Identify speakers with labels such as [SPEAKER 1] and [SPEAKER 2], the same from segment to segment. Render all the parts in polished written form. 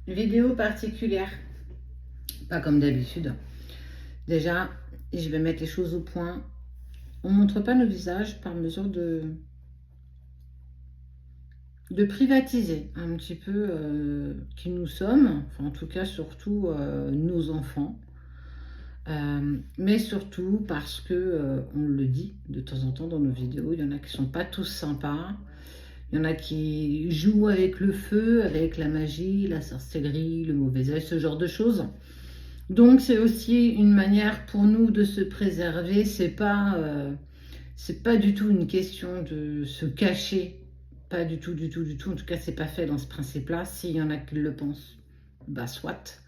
[SPEAKER 1] Vidéo particulière, pas comme d'habitude. Déjà, je vais mettre les choses au point. On ne montre pas nos visages par mesure de privatiser un petit peu qui nous sommes, enfin en tout cas surtout nos enfants. Mais surtout parce que on le dit de temps en temps dans nos vidéos, il y en a qui sont pas tous sympas. Il y en a qui jouent avec le feu, avec la magie, la sorcellerie, le mauvais œil, ce genre de choses. Donc c'est aussi une manière pour nous de se préserver. C'est pas du tout une question de se cacher. Pas du tout, du tout, du tout. En tout cas, c'est pas fait dans ce principe-là. S'il y en a qui le pensent, bah soit.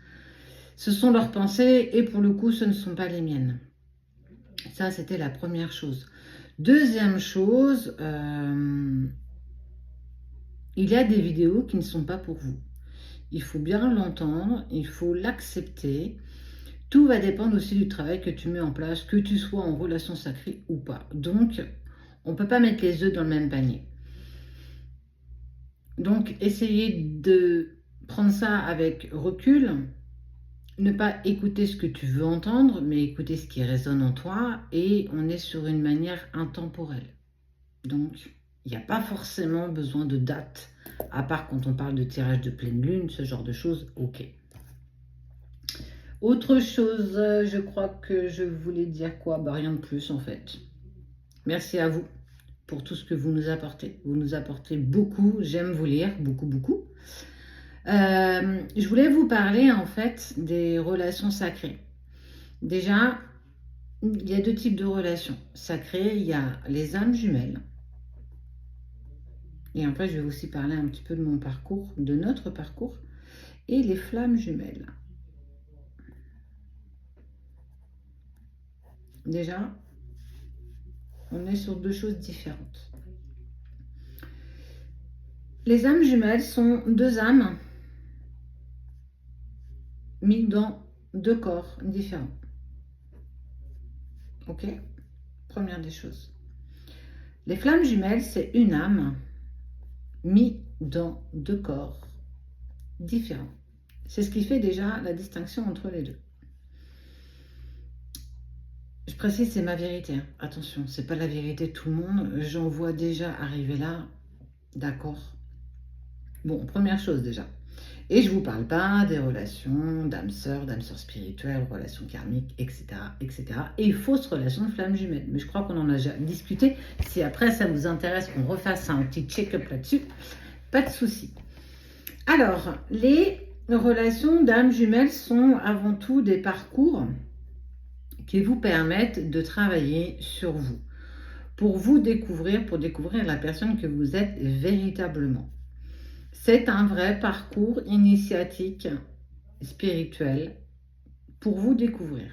[SPEAKER 1] Ce sont leurs pensées et pour le coup, ce ne sont pas les miennes. Ça, c'était la première chose. Deuxième chose, il y a des vidéos qui ne sont pas pour vous. Il faut bien l'entendre, il faut l'accepter. Tout va dépendre aussi du travail que tu mets en place, que tu sois en relation sacrée ou pas. Donc, on ne peut pas mettre les œufs dans le même panier. Donc, essayez de prendre ça avec recul, ne pas écouter ce que tu veux entendre, mais écouter ce qui résonne en toi, et on est sur une manière intemporelle. Donc, il n'y a pas forcément besoin de date, à part quand on parle de tirage de pleine lune, ce genre de choses, ok. Autre chose, je crois que je voulais dire quoi? Bah, rien de plus en fait. Merci à vous pour tout ce que vous nous apportez. Vous nous apportez beaucoup, j'aime vous lire, beaucoup, beaucoup. Je voulais vous parler en fait des relations sacrées. Déjà, il y a deux types de relations sacrées. Il y a les âmes jumelles. Et en fait, je vais aussi parler un petit peu de mon parcours, de notre parcours, et les flammes jumelles. Déjà, on est sur deux choses différentes. Les âmes jumelles sont deux âmes mises dans deux corps différents. Ok? Première des choses. Les flammes jumelles, c'est une âme mise dans deux corps différents. C'est ce qui fait déjà la distinction entre les deux. Je précise, c'est ma vérité. Hein. Attention, c'est pas la vérité de tout le monde. J'en vois déjà arriver là. D'accord. Bon, première chose déjà. Et je ne vous parle pas des relations d'âme sœur spirituelle, relations karmiques, etc., etc. Et fausses relations de flammes jumelles. Mais je crois qu'on en a déjà discuté. Si après ça vous intéresse qu'on refasse un petit check-up là-dessus, pas de souci. Alors, les relations d'âmes jumelles sont avant tout des parcours qui vous permettent de travailler sur vous. Pour découvrir la personne que vous êtes véritablement. C'est un vrai parcours initiatique spirituel pour vous découvrir.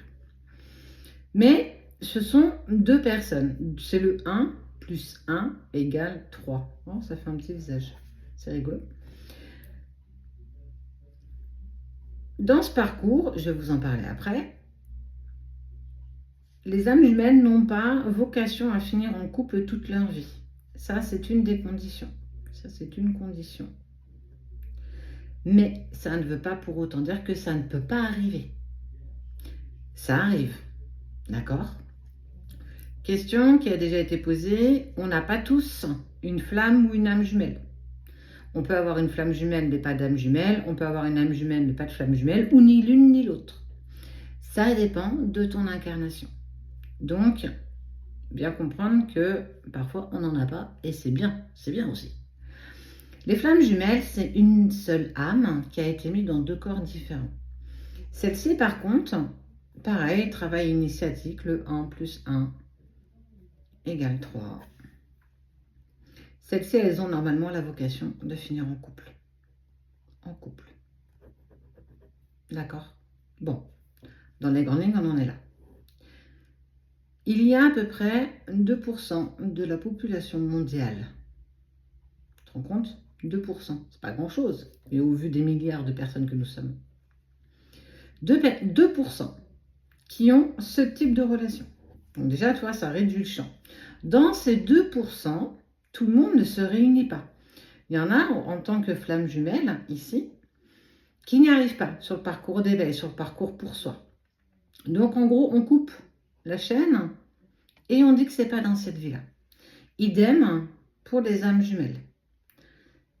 [SPEAKER 1] Mais ce sont deux personnes. C'est le 1 plus 1 égale 3. Oh, ça fait un petit visage. C'est rigolo. Dans ce parcours, je vais vous en parler après, les âmes jumelles n'ont pas vocation à finir en couple toute leur vie. Ça, c'est une des conditions. Ça, c'est une condition. Mais ça ne veut pas pour autant dire que ça ne peut pas arriver. Ça arrive, d'accord? Question qui a déjà été posée, on n'a pas tous une flamme ou une âme jumelle. On peut avoir une flamme jumelle mais pas d'âme jumelle, on peut avoir une âme jumelle mais pas de flamme jumelle, ou ni l'une ni l'autre. Ça dépend de ton incarnation. Donc, bien comprendre que parfois on n'en a pas et c'est bien aussi. Les flammes jumelles, c'est une seule âme qui a été mise dans deux corps différents. Celle-ci, par contre, pareil, travail initiatique, le 1 plus 1 égale 3. Celles-ci, elles ont normalement la vocation de finir en couple. En couple. D'accord? Bon, dans les grandes lignes, on en est là. Il y a à peu près 2% de la population mondiale. Tu te rends compte? 2%, c'est pas grand-chose. Et au vu des milliards de personnes que nous sommes. 2% qui ont ce type de relation. Donc déjà, tu vois, ça réduit le champ. Dans ces 2%, tout le monde ne se réunit pas. Il y en a, en tant que flamme jumelle, ici, qui n'y arrivent pas sur le parcours d'éveil, sur le parcours pour soi. Donc en gros, on coupe la chaîne et on dit que c'est pas dans cette vie-là. Idem pour les âmes jumelles.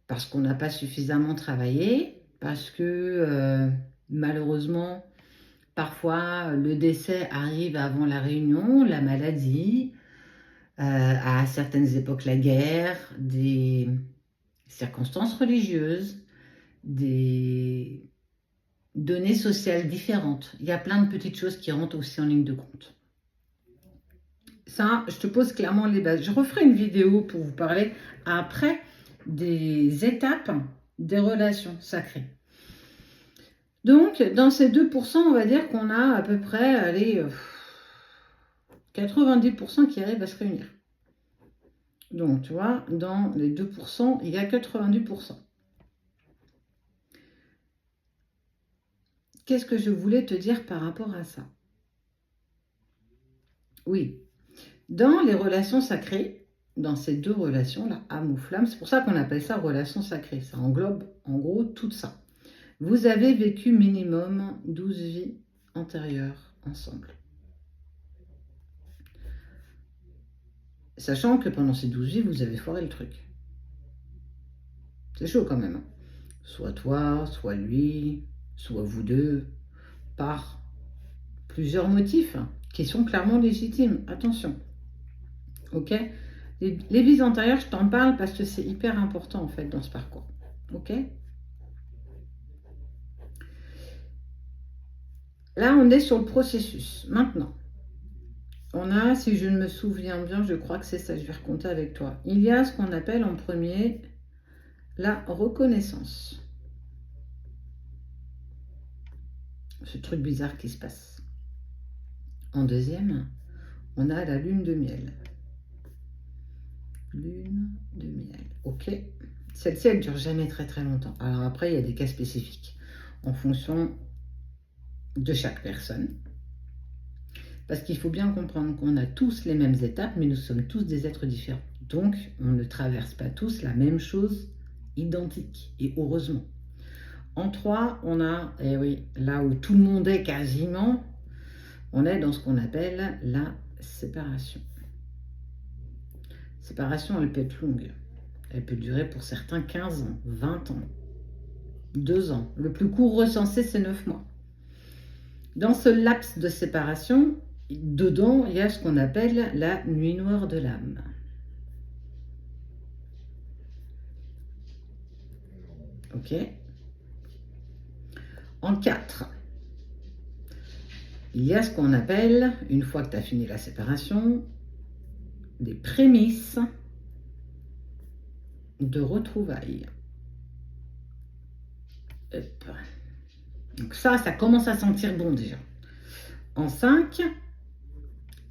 [SPEAKER 1] Parce qu'on n'a pas suffisamment travaillé, parce que malheureusement, parfois le décès arrive avant la réunion, la maladie, à certaines époques la guerre, des circonstances religieuses, des données sociales différentes. Il y a plein de petites choses qui rentrent aussi en ligne de compte. Ça, je te pose clairement les bases. Je referai une vidéo pour vous parler après des étapes des relations sacrées. Donc, dans ces 2%, on va dire qu'on a à peu près, allez, 90% qui arrivent à se réunir. Donc, tu vois, dans les 2%, il y a 90%. Qu'est-ce que je voulais te dire par rapport à ça? Oui, dans les relations sacrées, dans ces deux relations-là, âme ou flamme, c'est pour ça qu'on appelle ça relation sacrée. Ça englobe en gros tout ça. Vous avez vécu minimum 12 vies antérieures ensemble. Sachant que pendant ces 12 vies, vous avez foiré le truc. C'est chaud quand même. Soit toi, soit lui, soit vous deux, par plusieurs motifs qui sont clairement légitimes. Attention. Ok? Les vies antérieures, je t'en parle parce que c'est hyper important en fait dans ce parcours. Ok? Là, on est sur le processus. Maintenant, on a, si je me souviens bien, je crois que c'est ça, je vais raconter avec toi. Il y a ce qu'on appelle en premier la reconnaissance. Ce truc bizarre qui se passe. En deuxième, on a la lune de miel. Lune de miel. Ok. Celle-ci, elle ne dure jamais très très longtemps. Alors après, il y a des cas spécifiques en fonction de chaque personne. Parce qu'il faut bien comprendre qu'on a tous les mêmes étapes, mais nous sommes tous des êtres différents. Donc, on ne traverse pas tous la même chose identique. Et heureusement. En 3, on a, eh oui, là où tout le monde est quasiment, on est dans ce qu'on appelle la séparation. Séparation, elle peut être longue. Elle peut durer pour certains 15 ans, 20 ans, 2 ans. Le plus court recensé, c'est 9 mois. Dans ce laps de séparation, dedans, il y a ce qu'on appelle la nuit noire de l'âme. Ok. En 4, il y a ce qu'on appelle, une fois que tu as fini la séparation, des prémices de retrouvailles. Hop. Donc ça commence à sentir bon déjà. En 5,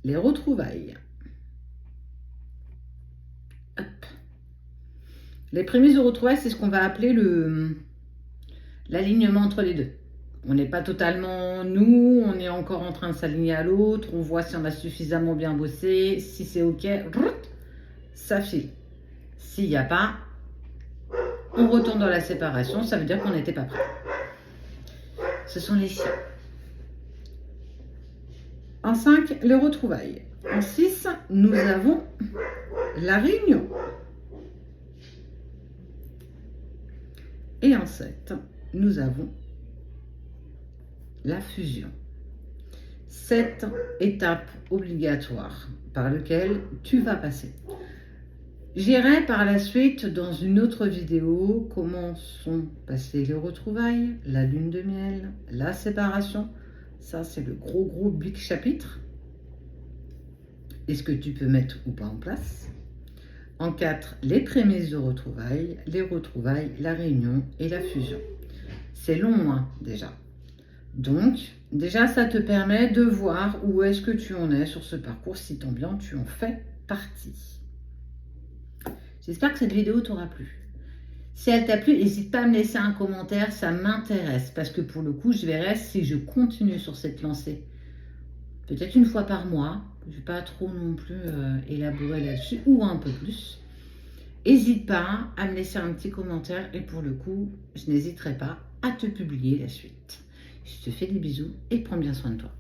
[SPEAKER 1] les retrouvailles. Hop. Les prémices de retrouvailles, c'est ce qu'on va appeler l'alignement entre les deux. On n'est pas totalement nous, on est encore en train de s'aligner à l'autre, on voit si on a suffisamment bien bossé, si c'est ok, ça file. S'il n'y a pas, on retourne dans la séparation, ça veut dire qu'on n'était pas prêt. Ce sont les chiens. En 5, les retrouvailles. En 6, nous avons la réunion. Et en 7, nous avons la fusion. 7 étapes obligatoires par lesquelles tu vas passer. J'irai par la suite dans une autre vidéo comment sont passées les retrouvailles, la lune de miel, la séparation. Ça, c'est le gros big chapitre. Est-ce que tu peux mettre ou pas en place? En 4, les prémices de retrouvailles, la réunion et la fusion. C'est long, hein, déjà. Donc, déjà, ça te permet de voir où est-ce que tu en es sur ce parcours, si tant bien tu en fais partie. J'espère que cette vidéo t'aura plu. Si elle t'a plu, n'hésite pas à me laisser un commentaire, ça m'intéresse. Parce que pour le coup, je verrai si je continue sur cette lancée. Peut-être une fois par mois. Je ne vais pas trop non plus élaborer là-dessus, ou un peu plus. N'hésite pas à me laisser un petit commentaire. Et pour le coup, je n'hésiterai pas à te publier la suite. Je te fais des bisous et prends bien soin de toi.